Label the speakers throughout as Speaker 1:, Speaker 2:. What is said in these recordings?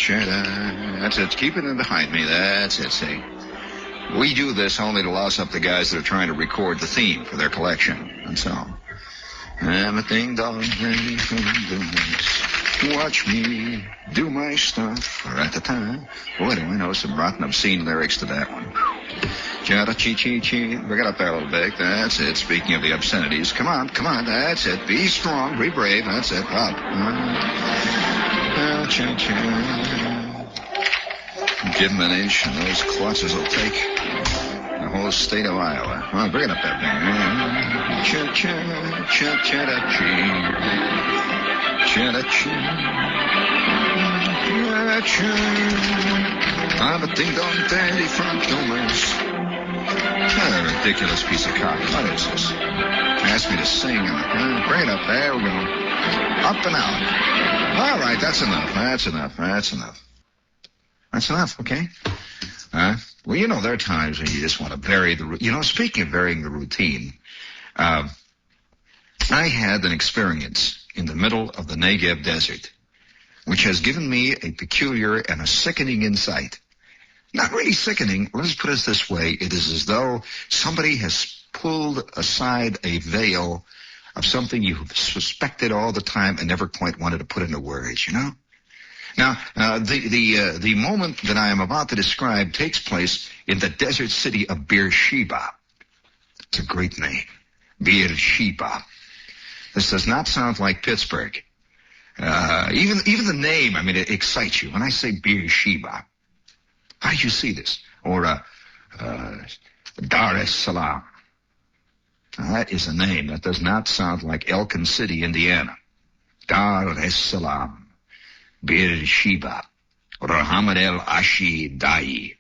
Speaker 1: That's it. Keep it in behind me. That's it, see. We do this only to loss up the guys that are trying to record the theme for their collection. That's all. Everything done. Watch me do my stuff at the time. Boy, do I know some rotten, obscene lyrics to that one. Cha-da-chee-chee-chee. Bring it up there a little bit. That's it. Speaking of the obscenities. Come on. That's it. Be strong. Be brave. That's it. Up. Give him an inch, and those clutches will take the whole state of Iowa. Well, bring it up there, man. I'm a ding-dong dandy front doors. What a ridiculous piece of copy. What is this? Asked me to sing. Bring it up. There we go. Up and out. All right, that's enough, okay? Well, you know, there are times when you just want to vary the... speaking of varying the routine, I had an experience in the middle of the Negev desert, which has given me a peculiar and a sickening insight. Not really sickening. Let's put it this way. It is as though somebody has pulled aside a veil of something you suspected all the time and never quite wanted to put into words, you know? Now, the moment that I am about to describe takes place in the desert city of Beersheba. It's a great name. Beersheba. This does not sound like Pittsburgh. Even the name, I mean, it excites you. When I say Beersheba, how do you see this? Or Dar es Salaam. That is a name that does not sound like Elkin City, Indiana. Dar es Salaam. Beersheba, Rahamad el Ashi Dai.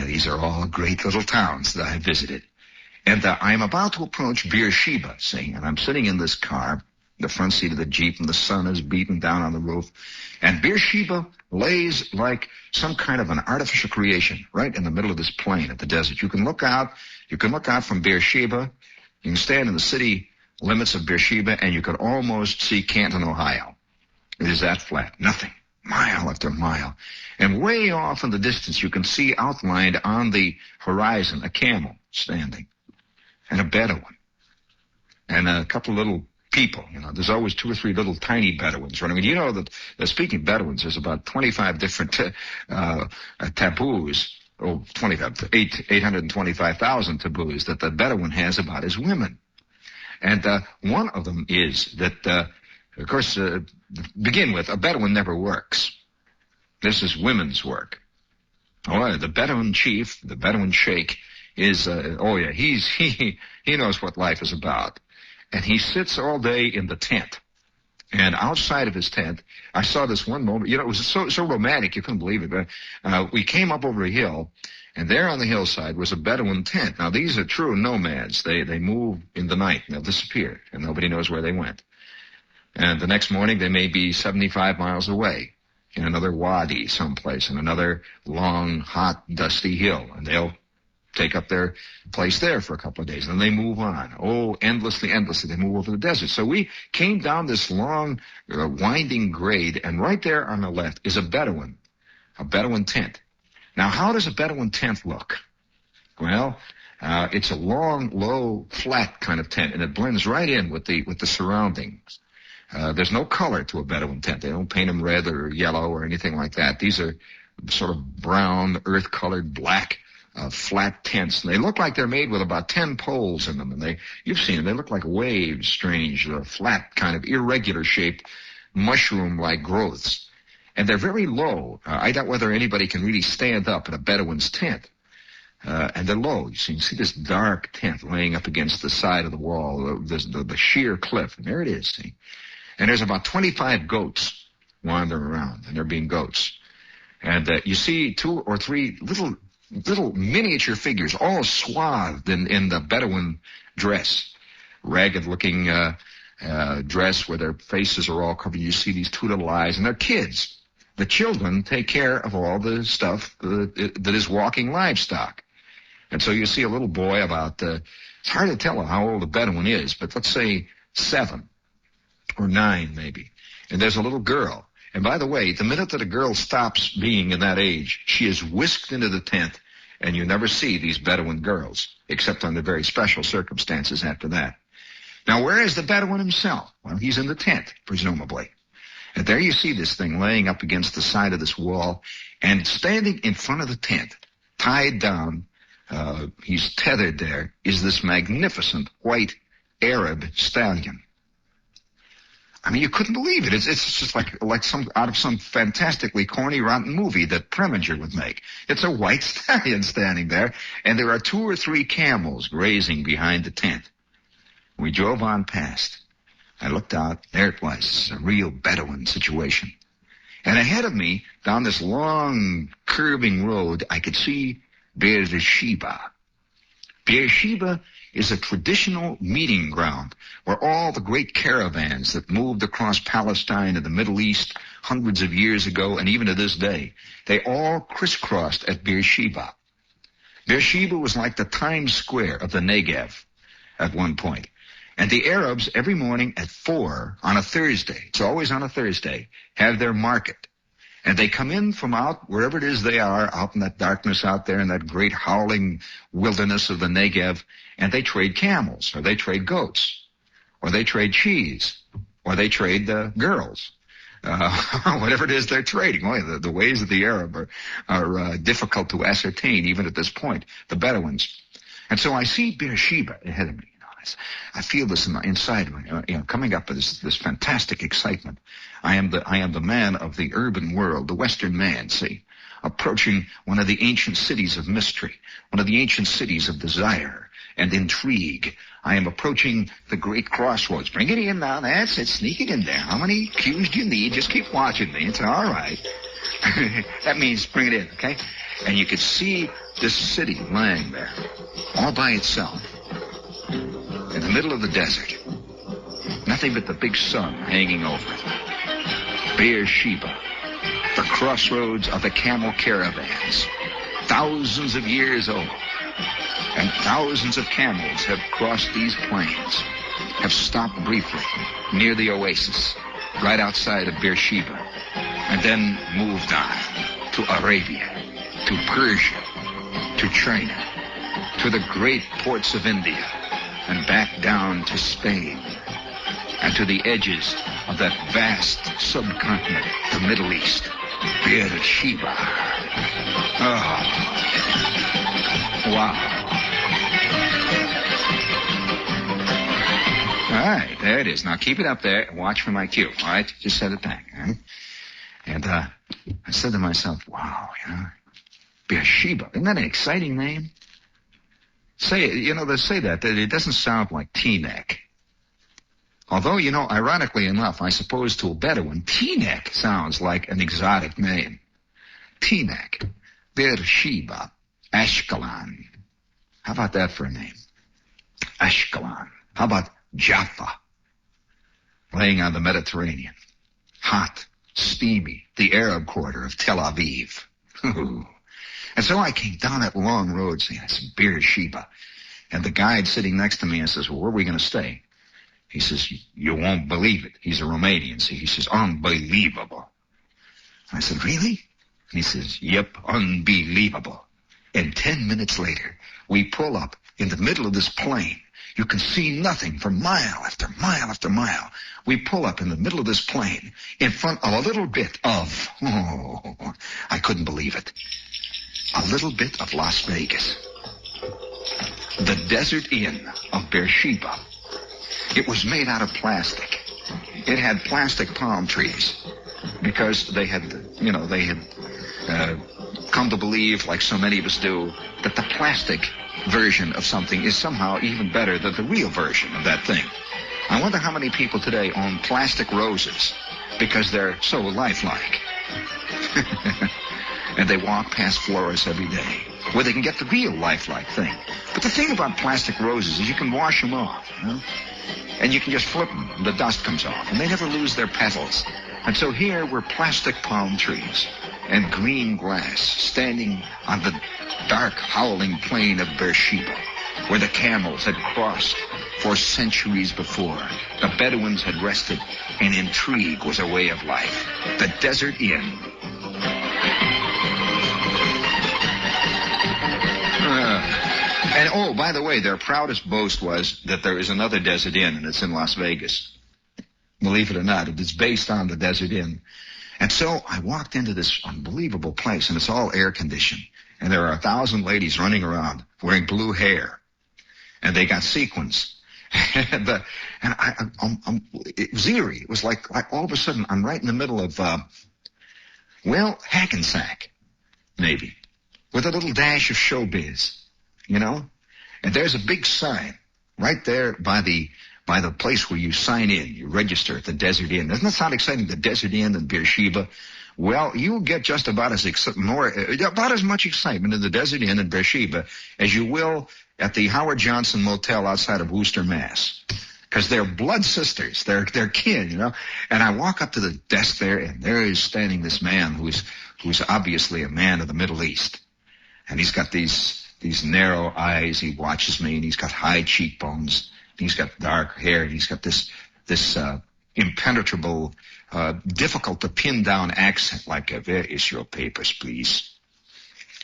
Speaker 1: These are all great little towns that I have visited. And I am about to approach Beersheba, see, and I'm sitting in this car, the front seat of the Jeep, and the sun is beating down on the roof. And Beersheba lays like some kind of an artificial creation right in the middle of this plain of the desert. You can look out from Beersheba. You can stand in the city limits of Beersheba, and you could almost see Canton, Ohio. It is that flat. Nothing. Mile after mile. And way off in the distance, you can see outlined on the horizon a camel standing and a Bedouin and a couple of little people. There's always 2 or 3 little tiny Bedouins running. You know that, speaking of Bedouins, there's about 25 different taboos, 825,000 taboos that the Bedouin has about his women. And one of them is that... Of course, begin with, a Bedouin never works. This is women's work. The Bedouin chief, the Bedouin sheikh, is, he knows what life is about. And he sits all day in the tent. And outside of his tent, I saw this one moment, it was so romantic, you couldn't believe it. We came up over a hill, and there on the hillside was a Bedouin tent. Now, these are true nomads. They move in the night, and they'll disappear, and nobody knows where they went. And the next morning, they may be 75 miles away in another wadi someplace, in another long, hot, dusty hill. And they'll take up their place there for a couple of days. And then they move on. Endlessly. They move over the desert. So we came down this long, winding grade, and right there on the left is a Bedouin tent. Now, how does a Bedouin tent look? Well, it's a long, low, flat kind of tent, and it blends right in with the surroundings. There's no color to a Bedouin tent. They don't paint them red or yellow or anything like that. These are sort of brown, earth-colored, black, flat tents. And they look like they're made with about 10 poles in them. And you've seen them. They look like waves, strange, flat, kind of irregular-shaped, mushroom-like growths. And they're very low. I doubt whether anybody can really stand up in a Bedouin's tent. And they're low. You see this dark tent laying up against the side of the wall, the sheer cliff. And there it is, see? And there's about 25 goats wandering around, and they're being goats. And you see 2 or 3 little miniature figures, all swathed in the Bedouin dress, ragged-looking dress where their faces are all covered. You see these 2 little eyes, and they're kids. The children take care of all the stuff that is walking livestock. And so you see a little boy about, it's hard to tell how old a Bedouin is, but let's say 7 or 9 maybe. And there's a little girl. And by the way, the minute that a girl stops being in that age, she is whisked into the tent, and you never see these Bedouin girls, except under very special circumstances after that. Now, where is the Bedouin himself? Well, he's in the tent, presumably. And there you see this thing laying up against the side of this wall, and standing in front of the tent, tied down, he's tethered there, is this magnificent white Arab stallion. I mean, you couldn't believe it. It's just like some out of some fantastically corny, rotten movie that Preminger would make. It's a white stallion standing there, and there are 2 or 3 camels grazing behind the tent. We drove on past. I looked out. There it was, a real Bedouin situation. And ahead of me, down this long, curving road, I could see Beersheba. Beersheba is a traditional meeting ground where all the great caravans that moved across Palestine and the Middle East hundreds of years ago and even to this day, they all crisscrossed at Beersheba. Beersheba was like the Times Square of the Negev at one point. And the Arabs, every morning at 4 on a Thursday, it's always on a Thursday, have their market. And they come in from out, wherever it is they are, out in that darkness out there in that great howling wilderness of the Negev, and they trade camels, or they trade goats, or they trade cheese, or they trade girls. Whatever it is they're trading. Boy, the ways of the Arab are difficult to ascertain even at this point, the Bedouins. And so I see Beersheba ahead of me. I feel this inside me, coming up with this fantastic excitement. I am the man of the urban world, the Western man, see, approaching one of the ancient cities of mystery, one of the ancient cities of desire and intrigue. I am approaching the great crossroads. Bring it in now. That's it. Sneak it in there. How many cues do you need? Just keep watching me. It's all right. That means bring it in, okay? And you could see this city lying there all by itself, in the middle of the desert. Nothing but the big sun hanging over it. Beersheba, the crossroads of the camel caravans, thousands of years old. And thousands of camels have crossed these plains, have stopped briefly near the oasis, right outside of Beersheba, and then moved on to Arabia, to Persia, to China, to the great ports of India, and back down to Spain, and to the edges of that vast subcontinent, the Middle East, Beersheba. Oh, wow. All right, there it is. Now keep it up there and watch for my cue, all right? Just set it back, all right? And I said to myself, wow, Beersheba, isn't that an exciting name? They say that it doesn't sound like Teaneck. Although, ironically enough, I suppose to a Bedouin, Teaneck sounds like an exotic name. Teaneck, Beersheba, Ashkelon. How about that for a name? Ashkelon. How about Jaffa, laying on the Mediterranean? Hot, steamy, the Arab quarter of Tel Aviv. And so I came down that long road, saying, it's Beersheba. And the guide sitting next to me, I says, well, where are we going to stay? He says, you won't believe it. He's a Romanian. See, he says, unbelievable. I said, really? And he says, yep, unbelievable. And 10 minutes later, we pull up in the middle of this plain. You can see nothing for mile after mile after mile. We pull up in the middle of this plain in front of a little bit of, I couldn't believe it, a little bit of Las Vegas. The Desert Inn of Beersheba. It was made out of plastic. It had plastic palm trees because they had come to believe, like so many of us do, that the plastic version of something is somehow even better than the real version of that thing. I wonder how many people today own plastic roses because they're so lifelike. And they walk past florists every day where they can get the real lifelike thing. But the thing about plastic roses is you can wash them off, and you can just flip them and the dust comes off, and they never lose their petals. And so here were plastic palm trees and green grass standing on the dark, howling plain of Beersheba, where the camels had crossed For centuries before, the Bedouins had rested, and intrigue was a way of life. The Desert Inn. And oh, by the way, their proudest boast was that there is another Desert Inn, and it's in Las Vegas. Believe it or not, it is based on the Desert Inn. And so I walked into this unbelievable place, and it's all air-conditioned. And there are 1,000 ladies running around wearing blue hair. And they got sequins. And it was eerie. It was like all of a sudden I'm right in the middle of, Hackensack, maybe, with a little dash of showbiz, you know? And there's a big sign right there by the place where you sign in, you register at the Desert Inn. Doesn't that sound exciting, the Desert Inn in Beersheba? Well, you'll get just about as much excitement in the Desert Inn in Beersheba as you will at the Howard Johnson Motel outside of Worcester, Mass. Because they're blood sisters, they're kin, you know. And I walk up to the desk there, and there is standing this man who's obviously a man of the Middle East, and he's got these narrow eyes. He watches me, and he's got high cheekbones. He's got dark hair, and he's got this impenetrable, difficult to pin down accent, like, where is your papers, please?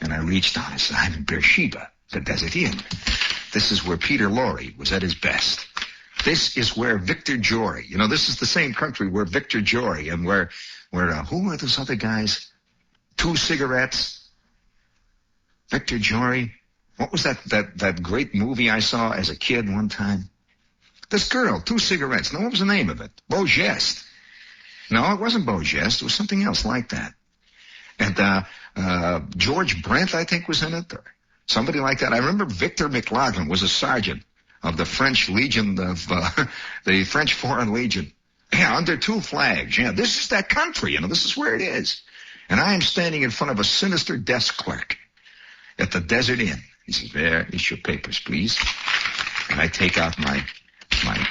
Speaker 1: And I reached out and said, I'm in Beersheba, the Desert Inn. This is where Peter Lorre was at his best. This is where Victor Jory, you know, this is the same country where Victor Jory and where who are those other guys? Two Cigarettes. Victor Jory. What was that great movie I saw as a kid one time? This girl, Two Cigarettes. Now, what was the name of it? Beau Geste. No, it wasn't Beau Geste. It was something else like that. And George Brent, I think, was in it, or somebody like that. I remember Victor McLaughlin was a sergeant of the French Legion, of the French Foreign Legion. Yeah, under two flags. Yeah, this is that country, you know, this is where it is. And I am standing in front of a sinister desk clerk at the Desert Inn. He says, there is your papers, please. And I take out my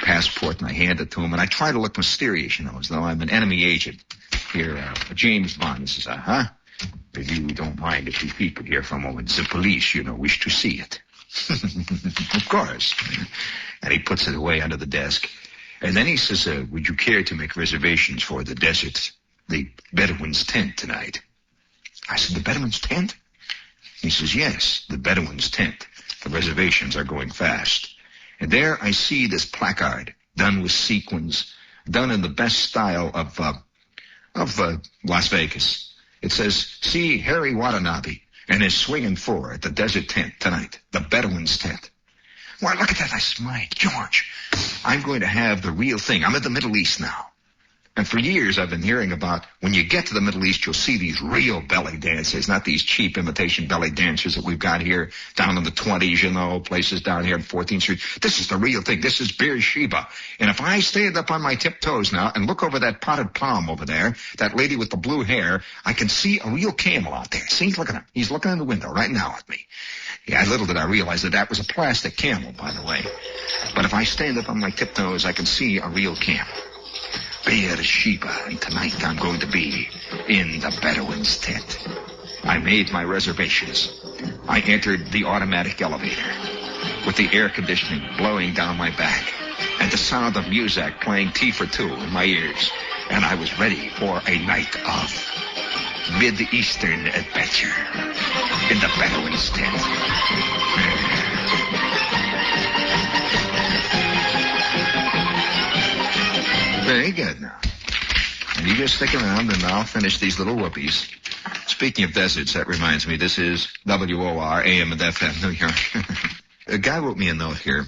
Speaker 1: passport and I hand it to him, and I try to look mysterious, you know, as though I'm an enemy agent. Here, James Bond. He says, if you don't mind if we keep it here for a moment. The police, you know, wish to see it. Of course. And he puts it away under the desk. And then he says, would you care to make reservations for the desert, the Bedouin's tent tonight? I said, the Bedouin's tent? He says, yes, the Bedouin's tent. The reservations are going fast. And there I see this placard done with sequins, done in the best style of Las Vegas. It says, see Harry Watanabe and his swinging four at the desert tent tonight, the Bedouin's tent. Why, look at that. I smiled. George, I'm going to have the real thing. I'm in the Middle East now. And for years I've been hearing about when you get to the Middle East, you'll see these real belly dancers, not these cheap imitation belly dancers that we've got here down in the 20s, you know, places down here in 14th Street. This is the real thing. This is Beersheba. And if I stand up on my tiptoes now and look over that potted palm over there, that lady with the blue hair, I can see a real camel out there. See, look at him. He's looking in the window right now at me. Yeah, little did I realize that was a plastic camel, by the way. But if I stand up on my tiptoes, I can see a real camel. Beersheba, and tonight I'm going to be in the Bedouin's tent. I made my reservations. I entered the automatic elevator with the air conditioning blowing down my back and the sound of music playing Tea for Two in my ears. And I was ready for a night of Mid-Eastern adventure in the Bedouin's tent. Very good now. And you just stick around and I'll finish these little whoopies. Speaking of deserts, that reminds me, this is WOR, AM and FM, New York. A guy wrote me a note here.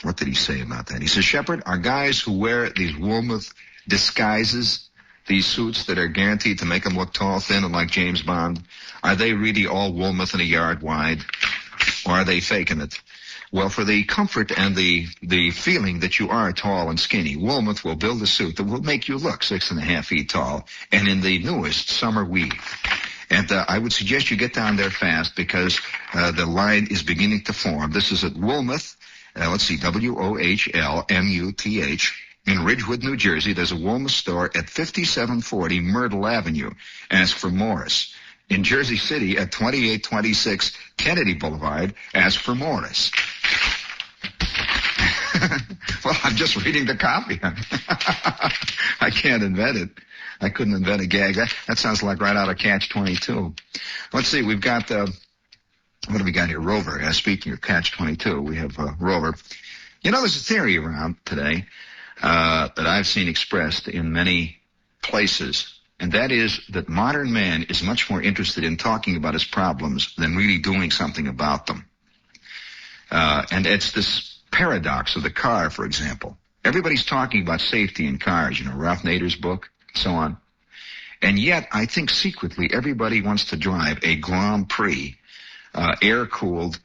Speaker 1: What did he say about that? He says, Shepard, are guys who wear these Woolworth disguises, these suits that are guaranteed to make them look tall, thin, and like James Bond, are they really all Woolworth and a yard wide? Or are they faking it? Well, for the comfort and the feeling that you are tall and skinny, Woolworth will build a suit that will make you look 6.5 feet tall, and in the newest summer weave. And I would suggest you get down there fast because the line is beginning to form. This is at Woolworth, let's see, WOHLMUTH, in Ridgewood, New Jersey. There's a Woolworth store at 5740 Myrtle Avenue. Ask for Morris. In Jersey City at 2826 Kennedy Boulevard, ask for Morris. Well, I'm just reading the copy. I can't invent it. I couldn't invent a gag. That sounds like right out of Catch-22. Let's see, we've got, what do we got here? Rover. Speaking of Catch-22, we have Rover. You know, there's a theory around today that I've seen expressed in many places, and that is that modern man is much more interested in talking about his problems than really doing something about them. And it's this paradox of the car, for example. Everybody's talking about safety in cars, you know, Ralph Nader's book, so on. And yet, I think secretly everybody wants to drive a Grand Prix, air-cooled,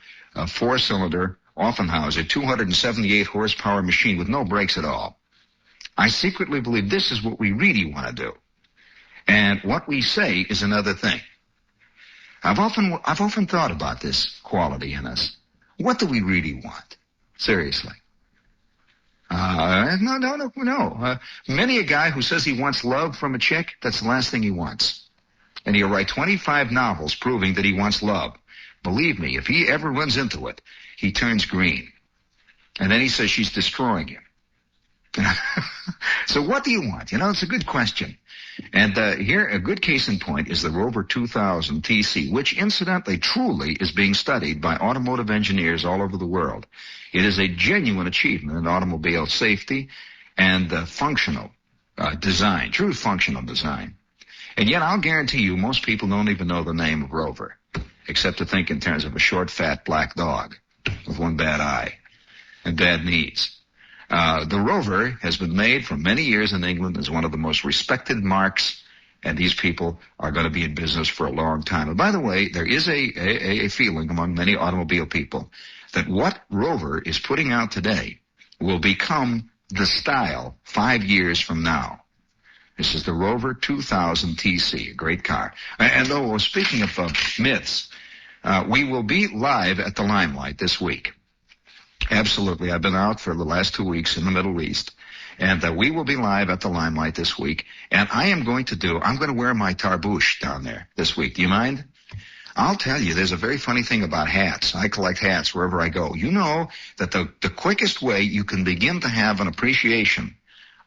Speaker 1: four-cylinder, Offenhauser, 278 horsepower machine with no brakes at all. I secretly believe this is what we really want to do. And what we say is another thing. I've often thought about this quality in us. What do we really want? Seriously. No. Many a guy who says he wants love from a chick, that's the last thing he wants. And he'll write 25 novels proving that he wants love. Believe me, if he ever runs into it, he turns green. And then he says she's destroying him. So what do you want? You know, it's a good question. And here, a good case in point is the Rover 2000 TC, which incidentally truly is being studied by automotive engineers all over the world. It is a genuine achievement in automobile safety and functional design, true functional design. And yet I'll guarantee you most people don't even know the name of Rover, except to think in terms of a short, fat, black dog with one bad eye and bad knees. The Rover has been made for many years in England as one of the most respected marques, and these people are going to be in business for a long time. And by the way, there is a feeling among many automobile people that what Rover is putting out today will become the style 5 years from now. This is the Rover 2000 TC, a great car. And though, speaking of myths, we will be live at the Limelight this week. Absolutely. I've been out for the last 2 weeks in the Middle East, and we will be live at the Limelight this week. And I'm going to wear my tarbouche down there this week. Do you mind? I'll tell you, there's a very funny thing about hats. I collect hats wherever I go. You know that the quickest way you can begin to have an appreciation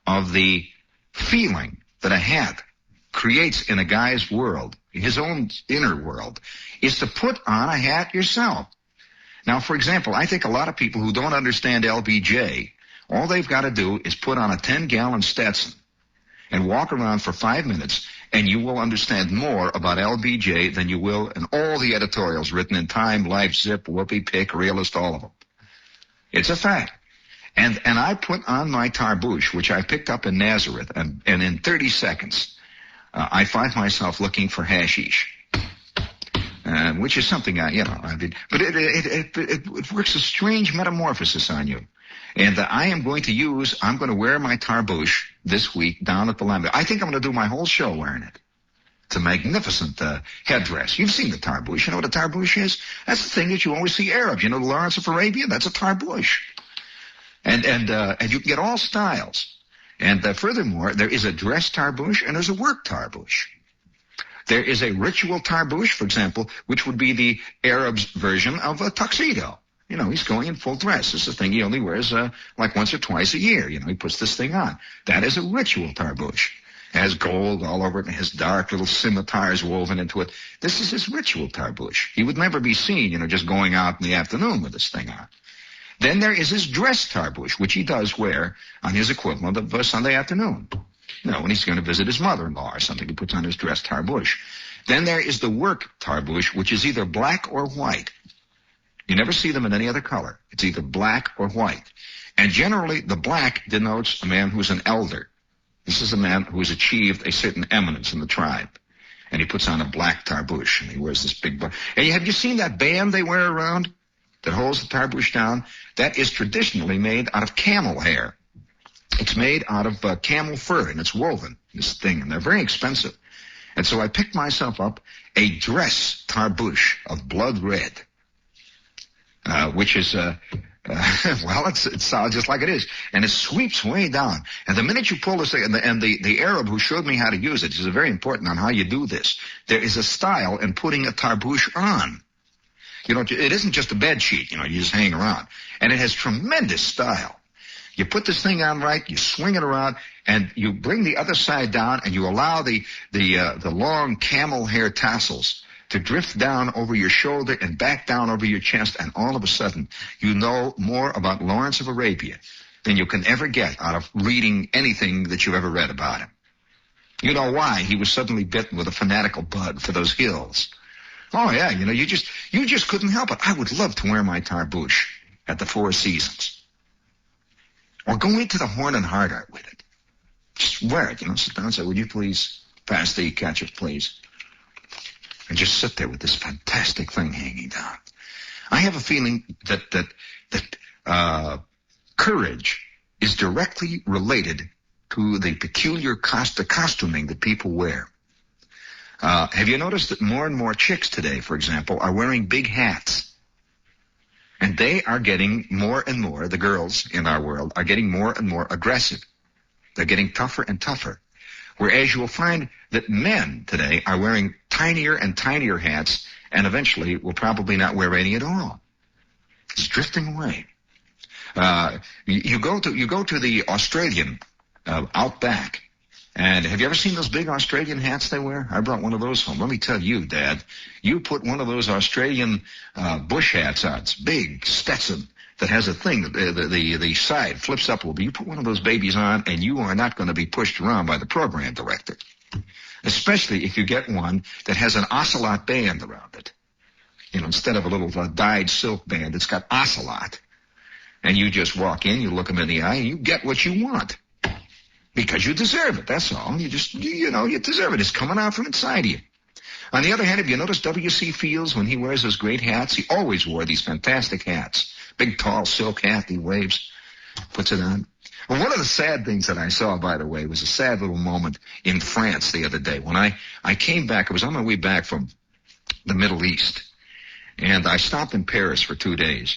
Speaker 1: of the feeling that a hat creates in a guy's world, his own inner world, is to put on a hat yourself. Now, for example, I think a lot of people who don't understand LBJ, all they've got to do is put on a 10-gallon Stetson and walk around for 5 minutes, and you will understand more about LBJ than you will in all the editorials written in Time, Life, Zip, Whoopee, Pick, Realist, all of them. It's a fact. And I put on my tarbouche, which I picked up in Nazareth, and in 30 seconds, I find myself looking for hashish. Which is something I did, but it works a strange metamorphosis on you. And I'm going to wear my tarbouche this week down at the Limelight. I think I'm going to do my whole show wearing it. It's a magnificent headdress. You've seen the tarbouche. You know what a tarbouche is? That's the thing that you always see Arabs. You know the Lawrence of Arabia? That's a tarbouche. And you can get all styles. And furthermore, there is a dress tarbouche and there's a work tarbouche. There is a ritual tarbouche, for example, which would be the Arab's version of a tuxedo. You know, he's going in full dress. This is a thing he only wears like once or twice a year. You know, he puts this thing on. That is a ritual tarbouche. It has gold all over it and has dark little scimitars woven into it. This is his ritual tarbouche. He would never be seen, just going out in the afternoon with this thing on. Then there is his dress tarbouche, which he does wear on his equivalent of Sunday afternoon. When he's going to visit his mother-in-law or something, he puts on his dress tarbouche. Then there is the work tarbouche, which is either black or white. You never see them in any other color. It's either black or white. And generally, the black denotes a man who's an elder. This is a man who has achieved a certain eminence in the tribe. And he puts on a black tarbouche, and he wears this big... And have you seen that band they wear around that holds the tarbouche down? That is traditionally made out of camel hair. It's made out of camel fur, and it's woven, this thing, and they're very expensive. And so I picked myself up a dress tarbouche of blood red, which is, it sounds just like it is. And it sweeps way down. And the minute you pull this thing, and the Arab who showed me how to use it, this is very important on how you do this. There is a style in putting a tarbouche on. It isn't just a bed sheet, you just hang around. And it has tremendous style. You put this thing on right, you swing it around, and you bring the other side down, and you allow the long camel hair tassels to drift down over your shoulder and back down over your chest, and all of a sudden, you know more about Lawrence of Arabia than you can ever get out of reading anything that you've ever read about him. You know why he was suddenly bitten with a fanatical bug for those hills. Oh, yeah, you just couldn't help it. I would love to wear my tarbouche at the Four Seasons. Or go into the Horn and Hardart with it. Just wear it, sit down and say, would you please pass the ketchup, please? And just sit there with this fantastic thing hanging down. I have a feeling that courage is directly related to the peculiar costuming that people wear. Have you noticed that more and more chicks today, for example, are wearing big hats? And they are getting more and more, the girls in our world are getting more and more aggressive. They're getting tougher and tougher. Whereas you will find that men today are wearing tinier and tinier hats and eventually will probably not wear any at all. It's drifting away. You go to the Australian outback, and have you ever seen those big Australian hats they wear? I brought one of those home. Let me tell you, Dad, you put one of those Australian bush hats on. It's big Stetson that has a thing that the side flips up a little bit. You put one of those babies on, and you are not going to be pushed around by the program director, especially if you get one that has an ocelot band around it. Instead of a little dyed silk band, it's got ocelot. And you just walk in, you look them in the eye, and you get what you want. Because you deserve it, that's all. You deserve it. It's coming out from inside of you. On the other hand, have you noticed W.C. Fields, when he wears those great hats, he always wore these fantastic hats. Big, tall silk hat he waves, puts it on. Well, one of the sad things that I saw, by the way, was a sad little moment in France the other day. When I came back, I was on my way back from the Middle East, and I stopped in Paris for 2 days.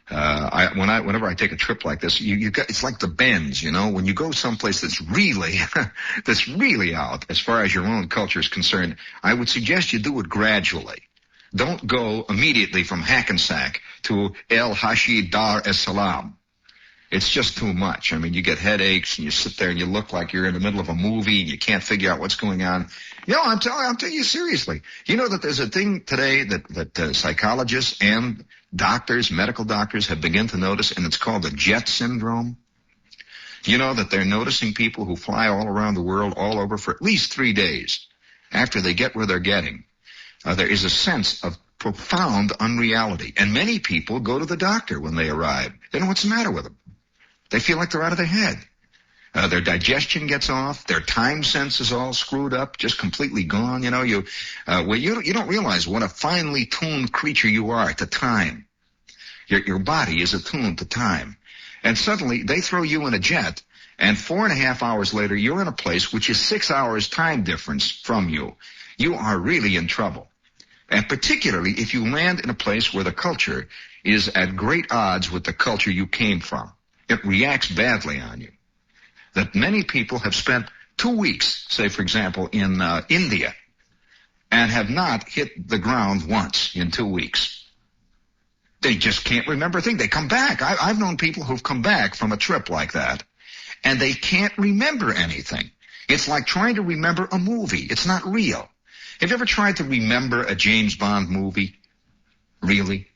Speaker 1: Whenever I take a trip like this, it's like the bends, when you go someplace that's really out as far as your own culture is concerned, I would suggest you do it gradually. Don't go immediately from Hackensack to El Hashid Dar es Salaam. It's just too much. I mean, you get headaches and you sit there and you look like you're in the middle of a movie and you can't figure out what's going on. I'm telling you seriously. You know that there's a thing today that psychologists and doctors, medical doctors, have begun to notice, and it's called the jet syndrome. You know that they're noticing people who fly all around the world, all over, for at least 3 days after they get where they're getting. There is a sense of profound unreality. And many people go to the doctor when they arrive. They don't know what's the matter with them. They feel like they're out of their head. Their digestion gets off. Their time sense is all screwed up, just completely gone. You don't realize what a finely tuned creature you are to time. Your body is attuned to time. And suddenly they throw you in a jet, and 4.5 hours later you're in a place which is 6 hours time difference from you. You are really in trouble. And particularly if you land in a place where the culture is at great odds with the culture you came from. It reacts badly on you. That many people have spent 2 weeks, say, for example, in India, and have not hit the ground once in 2 weeks. They just can't remember a thing. They come back. I've known people who've come back from a trip like that, and they can't remember anything. It's like trying to remember a movie. It's not real. Have you ever tried to remember a James Bond movie? Really?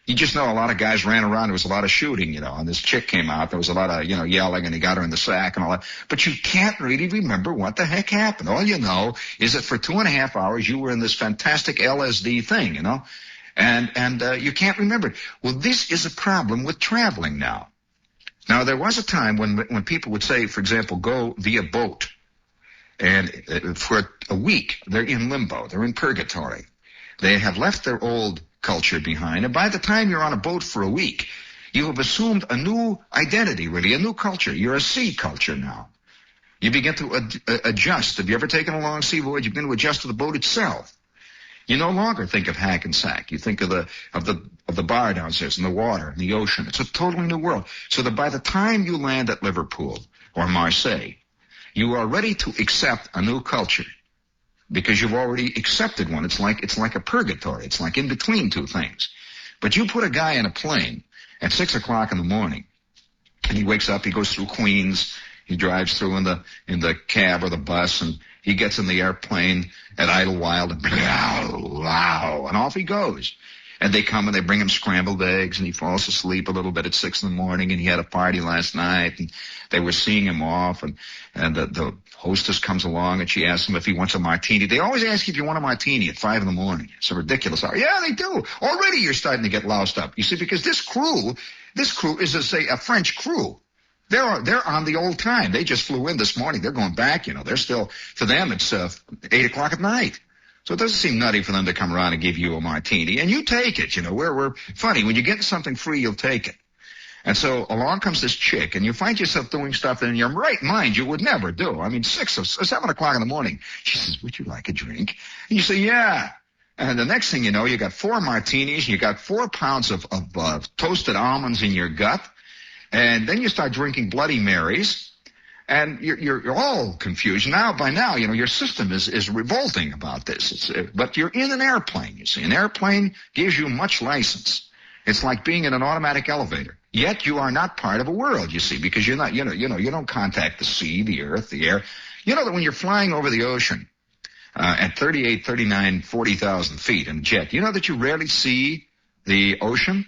Speaker 1: You just know a lot of guys ran around. There was a lot of shooting, and this chick came out. There was a lot of, yelling, and he got her in the sack and all that. But you can't really remember what the heck happened. All you know is that for 2.5 hours you were in this fantastic LSD thing, and you can't remember it. Well, this is a problem with traveling now. Now, there was a time when people would say, for example, go via boat. And for a week, they're in limbo. They're in purgatory. They have left their old culture behind, and by the time you're on a boat for a week, you have assumed a new identity, really, a new culture. You're a sea culture now. You begin to adjust. Have you ever taken a long sea voyage? You begin to adjust to the boat itself. You no longer think of Hackensack. You think of the bar downstairs and the water and the ocean. It's a totally new world. So that by the time you land at Liverpool or Marseille, you are ready to accept a new culture. Because you've already accepted one. It's like a purgatory. It's like in between two things. But you put a guy in a plane at 6 o'clock in the morning, And he wakes up, he goes through Queens, he drives through in the cab or the bus, and he gets in the airplane at Idlewild, and wow, and off he goes. And they come and they bring him scrambled eggs, and he falls asleep a little bit at 6 in the morning, and he had a party last night, and they were seeing him off, and the hostess comes along, and she asks him if he wants a martini. They always ask you if you want a martini at 5 in the morning. It's a ridiculous hour. Yeah, they do. Already you're starting to get loused up. You see, because this crew is, a French crew. They're on the old time. They just flew in this morning. They're going back, They're still, for them, it's 8 o'clock at night. So it doesn't seem nutty for them to come around and give you a martini. And you take it, We're funny. When you get something free, you'll take it. And so along comes this chick, and you find yourself doing stuff that in your right mind you would never do. I mean, 6 or 7 o'clock in the morning. She says, would you like a drink? And you say, yeah. And the next thing you know, you got 4 martinis, you got 4 pounds of toasted almonds in your gut, and then you start drinking Bloody Marys. And you're all confused. By now, your system is revolting about this. But you're in an airplane, you see. An airplane gives you much license. It's like being in an automatic elevator. Yet you are not part of a world, you see, because you're not, you don't contact the sea, the earth, the air. You know that when you're flying over the ocean at 38, 39, 40,000 feet in a jet, you know that you rarely see the ocean?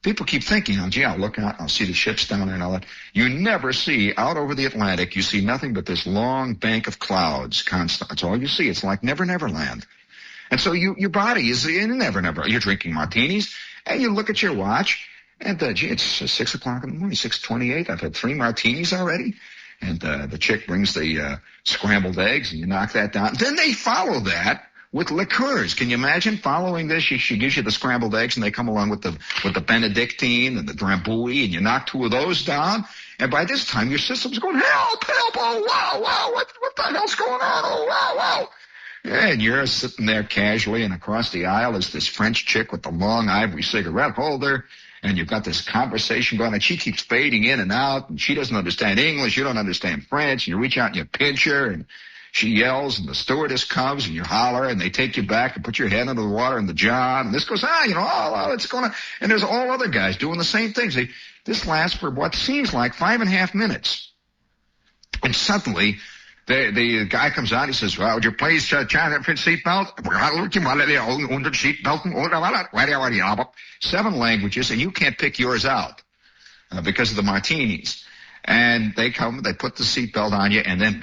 Speaker 1: People keep thinking, gee, I'll look out, I'll see the ships down there and all that. You never see, out over the Atlantic, you see nothing but this long bank of clouds constant. That's all you see. It's like Never Never Land. And so your body is in Never Never. You're drinking martinis, and you look at your watch, and gee, it's 6 o'clock in the morning, 6:28. I've had 3 martinis already. And the chick brings the scrambled eggs, and you knock that down. Then they follow that with liqueurs. Can you imagine following this? She gives you the scrambled eggs, and they come along with the Benedictine and the Drambuie, and you knock 2 of those down. And by this time, your system's going, help, oh, wow, what the hell's going on? Oh, wow. And you're sitting there casually, and across the aisle is this French chick with the long ivory cigarette holder, and you've got this conversation going, and she keeps fading in and out, and she doesn't understand English, you don't understand French, and you reach out and you pinch her, and she yells, and the stewardess comes, and you holler, and they take you back and put your head under the water in the john, and this goes, it's going on. And there's all other guys doing the same things. This lasts for what seems like 5.5 minutes. And suddenly, the guy comes out, he says, well, would you please try that seatbelt? 7 languages, and you can't pick yours out because of the martinis. And they come, they put the seatbelt on you, and then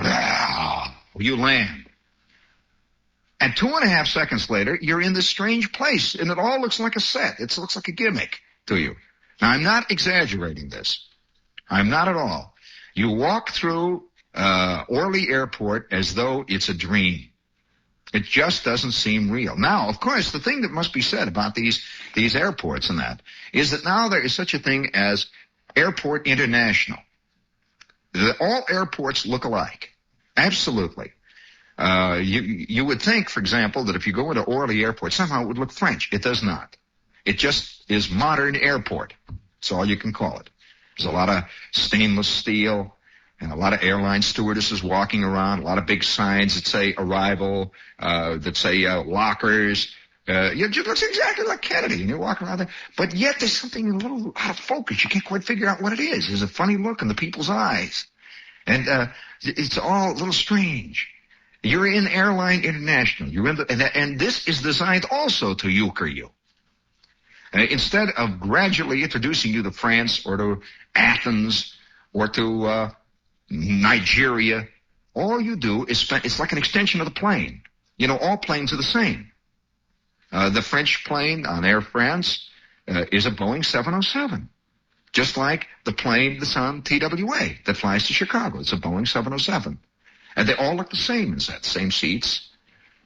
Speaker 1: you land. And 2.5 seconds later, you're in this strange place, and it all looks like a set. It looks like a gimmick to you. Now, I'm not exaggerating this. I'm not at all. You walk through Orly Airport as though it's a dream. It just doesn't seem real. Now, of course, the thing that must be said about these airports and that is that now there is such a thing as Airport International. All airports look alike. Absolutely. You would think, for example, that if you go into Orly Airport, somehow it would look French. It does not. It just is modern airport. That's all you can call it. There's a lot of stainless steel and a lot of airline stewardesses walking around, a lot of big signs that say arrival, that say lockers. It just looks exactly like Kennedy, and you're walking around there. But yet there's something a little out of focus. You can't quite figure out what it is. There's a funny look in the people's eyes. And it's all a little strange. You're in Airline International. You're in and this is designed also to euchre you. Instead of gradually introducing you to France or to Athens or to Nigeria, all you do is it's like an extension of the plane. All planes are the same. The French plane on Air France is a Boeing 707. Just like the plane that's on TWA that flies to Chicago. It's a Boeing 707. And they all look the same in that. Same seats,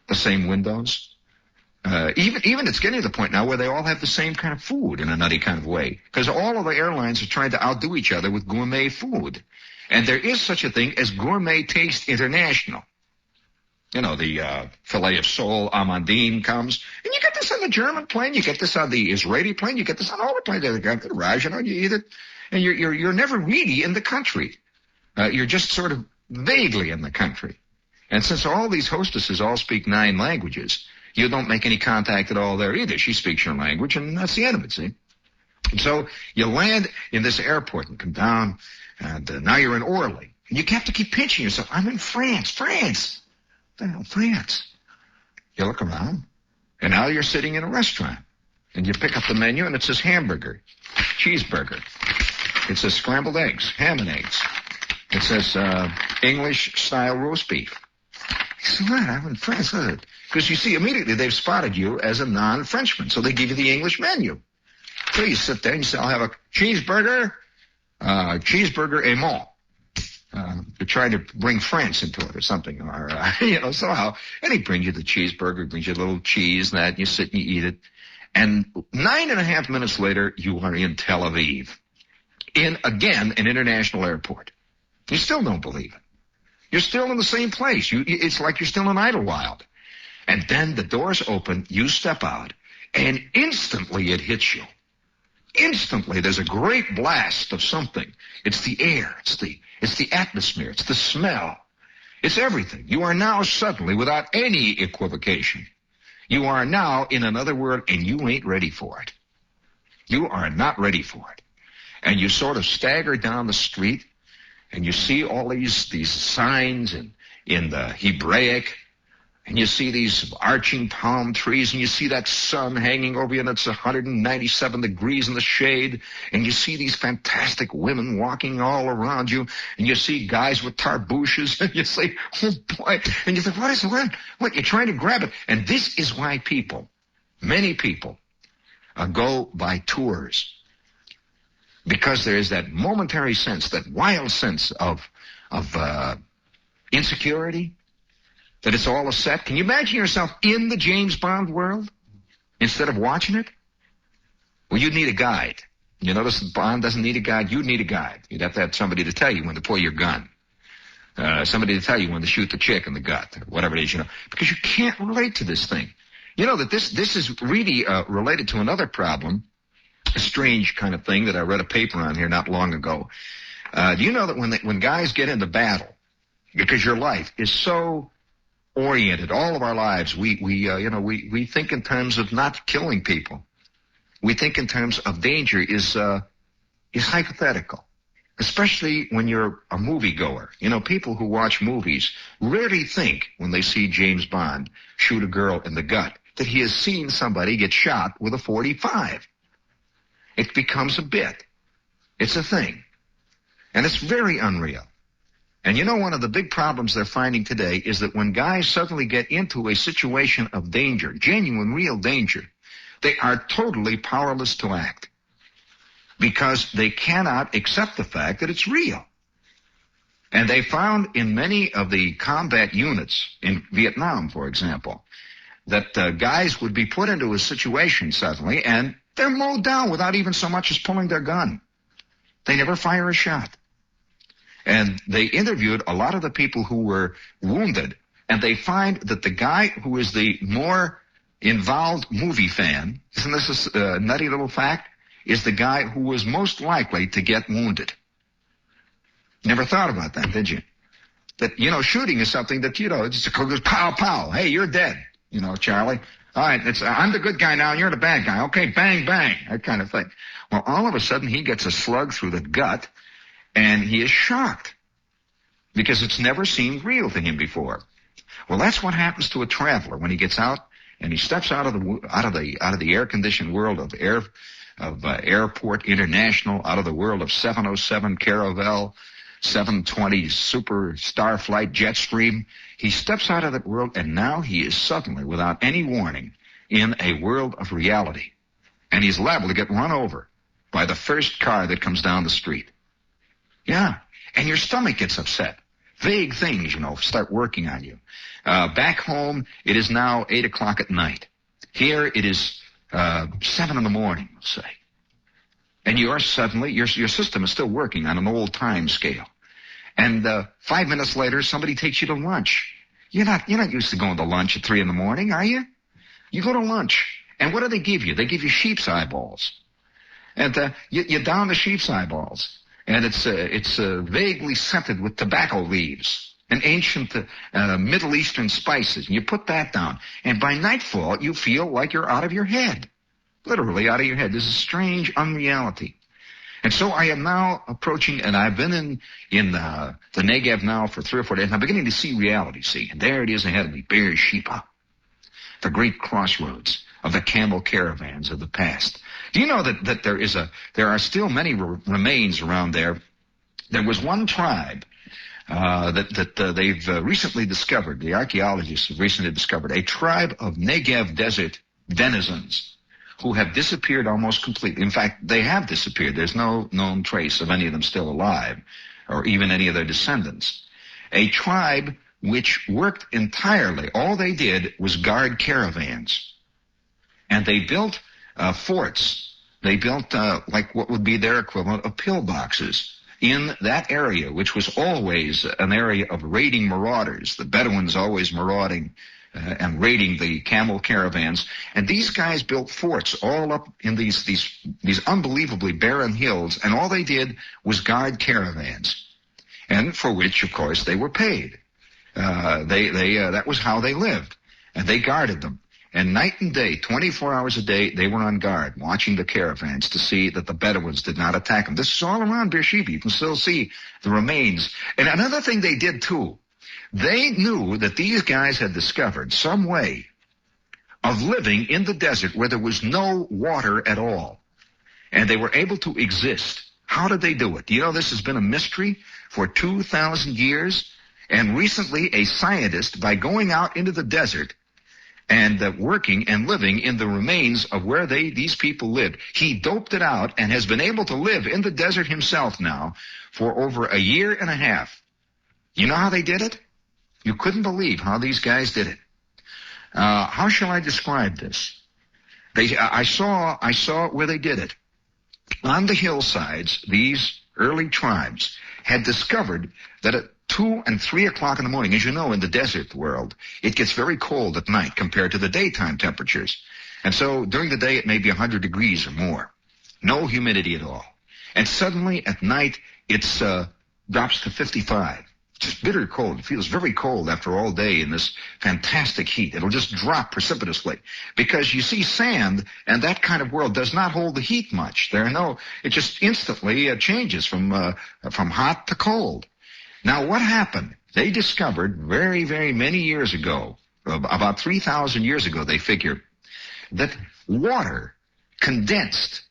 Speaker 1: the same windows. Even it's getting to the point now where they all have the same kind of food in a nutty kind of way. Because all of the airlines are trying to outdo each other with gourmet food. And there is such a thing as Gourmet Taste International. The filet of sole Amandine comes, and you get this on the German plane, you get this on the Israeli plane, you get this on all the planes. They got the garage, you eat it, and you're never really in the country. You're just sort of vaguely in the country. And since all these hostesses all speak 9 languages, you don't make any contact at all there either. She speaks your language, and that's the end of it, see? And so you land in this airport and come down, and now you're in Orly. And you have to keep pinching yourself. I'm in France. France. What the hell, France? You look around, and now you're sitting in a restaurant. And you pick up the menu, and it says hamburger, cheeseburger. It says scrambled eggs, ham and eggs. It says English-style roast beef. You say, what? I'm in France. Because you see, immediately they've spotted you as a non-Frenchman, so they give you the English menu. So you sit there and you say, I'll have a cheeseburger aimant. They're trying to bring France into it or something, or, somehow. And he brings you the cheeseburger, brings you a little cheese and that, and you sit and you eat it. And 9.5 minutes later, you are in Tel Aviv, in, again, an international airport. You still don't believe it. You're still in the same place. It's like you're still in Idlewild. And then the doors open, you step out, and instantly it hits you. Instantly, there's a great blast of something. It's the air. It's the atmosphere. It's the smell. It's everything. You are now suddenly, without any equivocation, you are now in another world, and you ain't ready for it. You are not ready for it. And you sort of stagger down the street, and you see all these signs in the Hebraic, and you see these arching palm trees, and you see that sun hanging over you, and it's 197 degrees in the shade, and you see these fantastic women walking all around you, and you see guys with tarbushes, and you say, oh boy, and you think, what is it? What? You're trying to grab it. And this is why many people, go by tours. Because there is that momentary sense, that wild sense of insecurity, that it's all a set. Can you imagine yourself in the James Bond world instead of watching it? Well, you'd need a guide. You notice that Bond doesn't need a guide? You'd need a guide. You'd have to have somebody to tell you when to pull your gun. Somebody to tell you when to shoot the chick in the gut, or whatever it is, because you can't relate to this thing. You know that this is really related to another problem, a strange kind of thing that I read a paper on here not long ago. Do you know that when guys get into battle, because your life is so oriented, all of our lives, we think in terms of not killing people. We think in terms of danger is hypothetical, especially when you're a moviegoer. People who watch movies rarely think when they see James Bond shoot a girl in the gut that he has seen somebody get shot with a .45. It becomes a bit. It's a thing. And it's very unreal. And one of the big problems they're finding today is that when guys suddenly get into a situation of danger, genuine, real danger, they are totally powerless to act because they cannot accept the fact that it's real. And they found in many of the combat units in Vietnam, for example, that guys would be put into a situation suddenly and they're mowed down without even so much as pulling their gun. They never fire a shot. And they interviewed a lot of the people who were wounded, and they find that the guy who is the more involved movie fan, isn't this a nutty little fact, is the guy who was most likely to get wounded. Never thought about that, did you? That, shooting is something that, it's a pow, pow. Hey, you're dead, Charlie. All right, I'm the good guy now, and you're the bad guy. Okay, bang, bang, that kind of thing. Well, all of a sudden, he gets a slug through the gut, and he is shocked because it's never seemed real to him before. Well, that's what happens to a traveler when he gets out and he steps out of the air-conditioned world of Airport International, out of the world of 707 Caravelle, 720 Super Starflight Jetstream. He steps out of that world, and now he is suddenly, without any warning, in a world of reality. And he's liable to get run over by the first car that comes down the street. Yeah, and your stomach gets upset. Vague things, start working on you. Back home, it is now 8 o'clock at night. Here, it is 7 in the morning, let's say. And you are suddenly, your system is still working on an old time scale. And 5 minutes later, somebody takes you to lunch. You're not used to going to lunch at 3 in the morning, are you? You go to lunch, and what do they give you? They give you sheep's eyeballs. And you down the sheep's eyeballs. And it's vaguely scented with tobacco leaves and ancient Middle Eastern spices. And you put that down. And by nightfall, you feel like you're out of your head. literally out of your head. This is strange unreality. And so I am now approaching, and I've been in the Negev now for 3 or 4 days, and I'm beginning to see reality, see. And there it is ahead of me, Beersheba, the great crossroads of the camel caravans of the past. Do you know that there are still many remains around there? There was one tribe that they've recently discovered, the archaeologists have recently discovered, a tribe of Negev desert denizens who have disappeared almost completely. In fact, they have disappeared. There's no known trace of any of them still alive, or even any of their descendants. A tribe which worked entirely, all they did was guard caravans. And they built forts. They built like what would be their equivalent of pillboxes in that area, which was always an area of raiding marauders. The Bedouins always marauding and raiding the camel caravans. And these guys built forts all up in these unbelievably barren hills, and all they did was guard caravans, and for which, of course, they were paid. That was how they lived, and they guarded them. And night and day, 24 hours a day, they were on guard, watching the caravans to see that the Bedouins did not attack them. This is all around Beersheba. You can still see the remains. And another thing they did, too, they knew that these guys had discovered some way of living in the desert where there was no water at all, and they were able to exist. How did they do it? Do you know this has been a mystery for 2,000 years? And recently, a scientist, by going out into the desert and working and living in the remains of where these people lived, he doped it out and has been able to live in the desert himself now for over a year and a half. You know how they did it? You couldn't believe how these guys did it. How shall I describe this? I saw where they did it. On the hillsides, these early tribes had discovered that at 2 and 3 o'clock in the morning, as you know, in the desert world, it gets very cold at night compared to the daytime temperatures. And so during the day, it may be 100 degrees or more. No humidity at all. And suddenly at night, it drops to 55. Just bitter cold. It feels very cold after all day in this fantastic heat. It'll just drop precipitously because you see sand, and that kind of world does not hold the heat much. It just instantly changes from hot to cold. Now, what happened? They discovered very, very many years ago, about 3,000 years ago, they figure, that water condensed.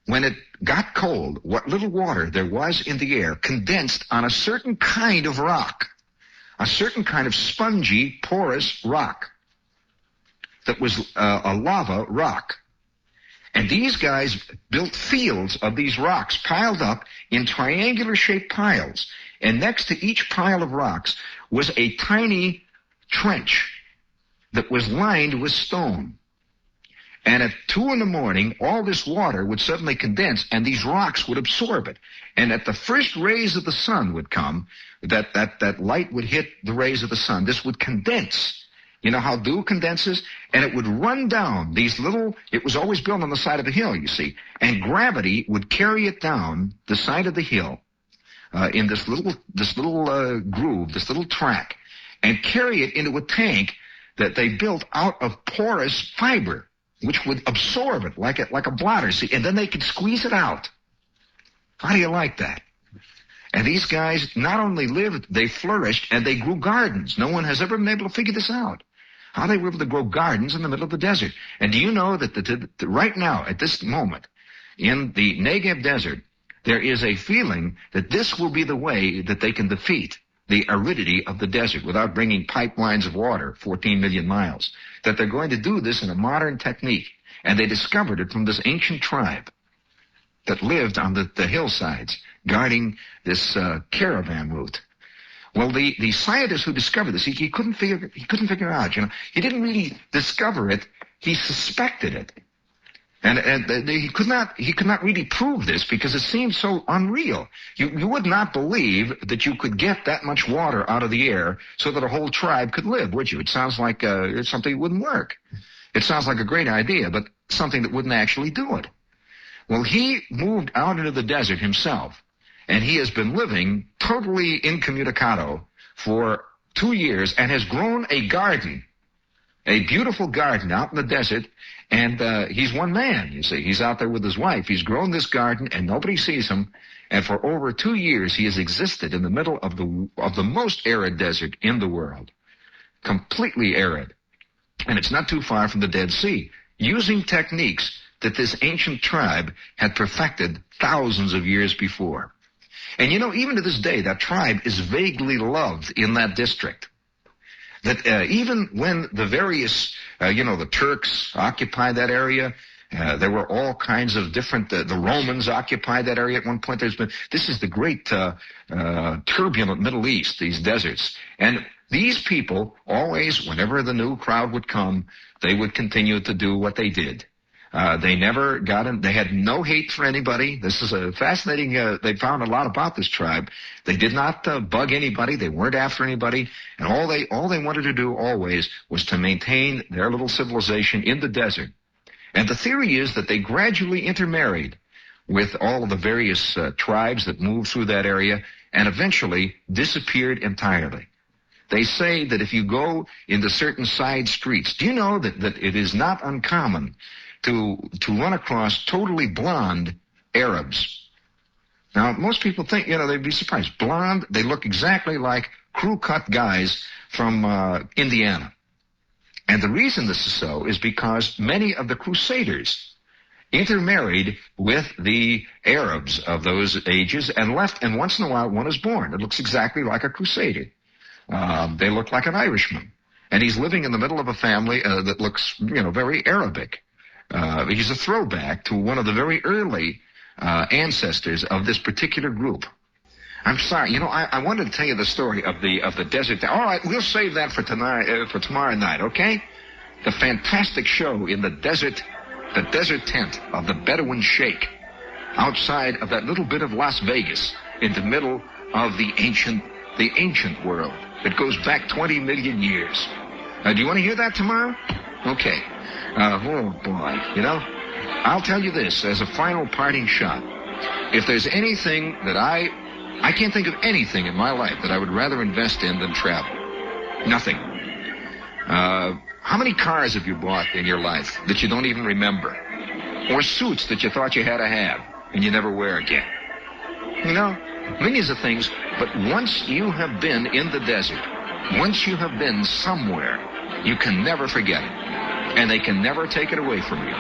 Speaker 1: When it got cold, what little water there was in the air condensed on a certain kind of rock, a certain kind of spongy, porous rock that was a lava rock. And these guys built fields of these rocks piled up in triangular-shaped piles. And next to each pile of rocks was a tiny trench that was lined with stone. And at 2 in the morning, all this water would suddenly condense, and these rocks would absorb it. And at the first rays of the sun would come, that light would hit the rays of the sun. This would condense. You know how dew condenses? And it would run down it was always built on the side of the hill, you see. And gravity would carry it down the side of the hill in this little groove, this little track, and carry it into a tank that they built out of porous fiber, which would absorb it like a blotter, see, and then they could squeeze it out. How do you like that? And these guys not only lived, they flourished, and they grew gardens. No one has ever been able to figure this out, how they were able to grow gardens in the middle of the desert. And do you know that right now, at this moment, in the Negev desert, there is a feeling that this will be the way that they can defeat the aridity of the desert without bringing pipelines of water 14 million miles, that they're going to do this in a modern technique. And they discovered it from this ancient tribe that lived on the hillsides guarding this caravan route. Well, the scientist who discovered this, he couldn't figure out, he didn't really discover it, he suspected it. And he could not really prove this because it seemed so unreal. You would not believe that you could get that much water out of the air so that a whole tribe could live, would you? It sounds like it's something that wouldn't work. It sounds like a great idea, but something that wouldn't actually do it. Well, he moved out into the desert himself, and he has been living totally incommunicado for 2 years and has grown a garden a beautiful garden out in the desert, and he's one man, you see. He's out there with his wife. He's grown this garden, and nobody sees him. And for over 2 years, he has existed in the middle of the most arid desert in the world, completely arid. And it's not too far from the Dead Sea, using techniques that this ancient tribe had perfected thousands of years before. And you know, even to this day, that tribe is vaguely loved in that district. That even when the various, the Turks occupied that area, there were all kinds of different, the Romans occupied that area at one point. This is the great turbulent Middle East, these deserts. And these people always, whenever the new crowd would come, they would continue to do what they did. They never got in. They had no hate for anybody. This is a fascinating, they found a lot about this tribe. They did not bug anybody. They weren't after anybody. And all they wanted to do always was to maintain their little civilization in the desert. And the theory is that they gradually intermarried with all of the various tribes that moved through that area and eventually disappeared entirely. They say that if you go into certain side streets, do you know that it is not uncommon to run across totally blonde Arabs? Now, most people think, they'd be surprised. Blonde, they look exactly like crew-cut guys from Indiana. And the reason this is so is because many of the Crusaders intermarried with the Arabs of those ages and left, and once in a while one is born. It looks exactly like a Crusader. They look like an Irishman. And he's living in the middle of a family that looks, very Arabic. He's a throwback to one of the very early ancestors of this particular group. I'm sorry, I wanted to tell you the story of the desert. All right, we'll save that for tonight, for tomorrow night, okay? The fantastic show in the desert tent of the Bedouin Sheikh, outside of that little bit of Las Vegas, in the middle of the ancient world that goes back 20 million years. Do you want to hear that tomorrow? Okay. Oh boy, I'll tell you this as a final parting shot. If there's anything that I can't think of anything in my life that I would rather invest in than travel. Nothing. How many cars have you bought in your life that you don't even remember? Or suits that you thought you had to have and you never wear again? Millions of things, but once you have been in the desert, once you have been somewhere, you can never forget it. And they can never take it away from you.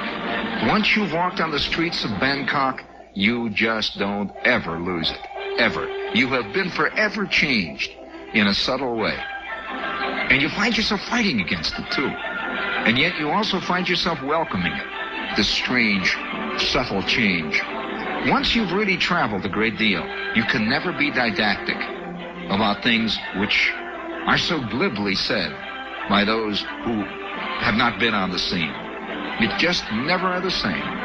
Speaker 1: Once you've walked on the streets of Bangkok, you just don't ever lose it. Ever. You have been forever changed in a subtle way. And you find yourself fighting against it, too. And yet you also find yourself welcoming it, this strange, subtle change. Once you've really traveled a great deal, you can never be didactic about things which are so glibly said by those who have not been on the scene. You just never are the same.